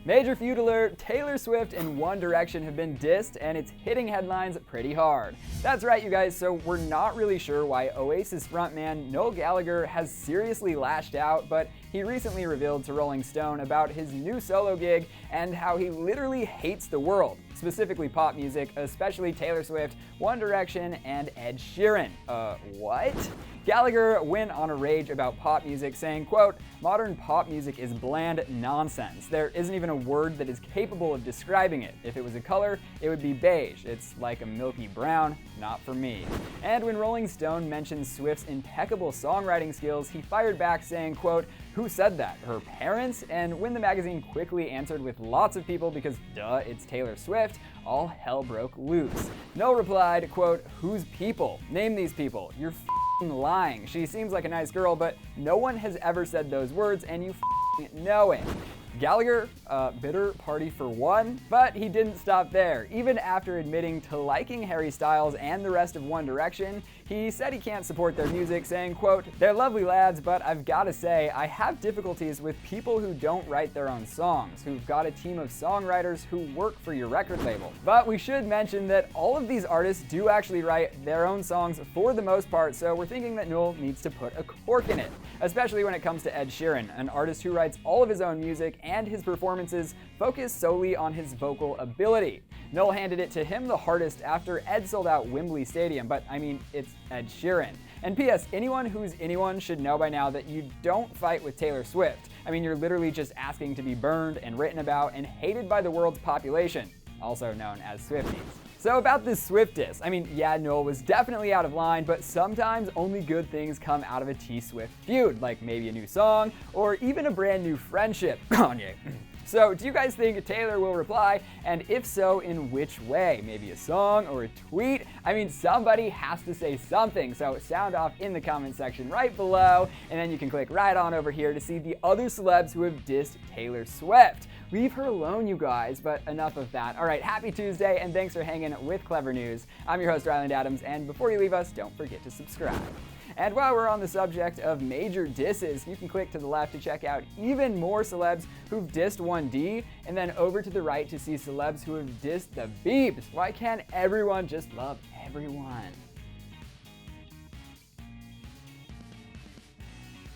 Major feud alert, Taylor Swift and One Direction have been dissed and it's hitting headlines pretty hard. That's right, you guys, so we're not really sure why Oasis frontman Noel Gallagher has seriously lashed out, but he recently revealed to Rolling Stone about his new solo gig and how he literally hates the world, specifically pop music, especially Taylor Swift, One Direction, and Ed Sheeran. What? Gallagher went on a rage about pop music, saying, quote, "Modern pop music is bland nonsense. There isn't even a word that is capable of describing it. If it was a color, it would be beige. It's like a milky brown, not for me." And when Rolling Stone mentioned Swift's impeccable songwriting skills, he fired back saying, quote, "Who said that? Her parents?" And when the magazine quickly answered with lots of people because duh, it's Taylor Swift, all hell broke loose. Noel replied, quote, "Whose people? Name these people. You're lying. She seems like a nice girl, but no one has ever said those words and you know it." Gallagher, bitter party for one, but he didn't stop there. Even after admitting to liking Harry Styles and the rest of One Direction, he said he can't support their music, saying, quote, "They're lovely lads, but I've gotta say, I have difficulties with people who don't write their own songs, who've got a team of songwriters who work for your record label." But we should mention that all of these artists do actually write their own songs for the most part, so we're thinking that Noel needs to put a cork in it, especially when it comes to Ed Sheeran, an artist who writes all of his own music and his performances focus solely on his vocal ability. Noel handed it to him the hardest after Ed sold out Wembley Stadium, but I mean, it's Ed Sheeran. And P.S. anyone who's anyone should know by now that you don't fight with Taylor Swift. I mean, you're literally just asking to be burned and written about and hated by the world's population, also known as Swifties. So about this Swift diss, I mean, yeah, Noel was definitely out of line, but sometimes only good things come out of a T-Swift feud, like maybe a new song, or even a brand new friendship. Kanye. So do you guys think Taylor will reply? And if so, in which way? Maybe a song or a tweet? I mean, somebody has to say something, so sound off in the comment section right below, and then you can click right on over here to see the other celebs who have dissed Taylor Swift. Leave her alone, you guys, but enough of that. All right, happy Tuesday, and thanks for hanging with Clevver News. I'm your host, Ryland Adams, and before you leave us, don't forget to subscribe. And while we're on the subject of major disses, you can click to the left to check out even more celebs who've dissed 1D, and then over to the right to see celebs who have dissed the Beebs. Why can't everyone just love everyone?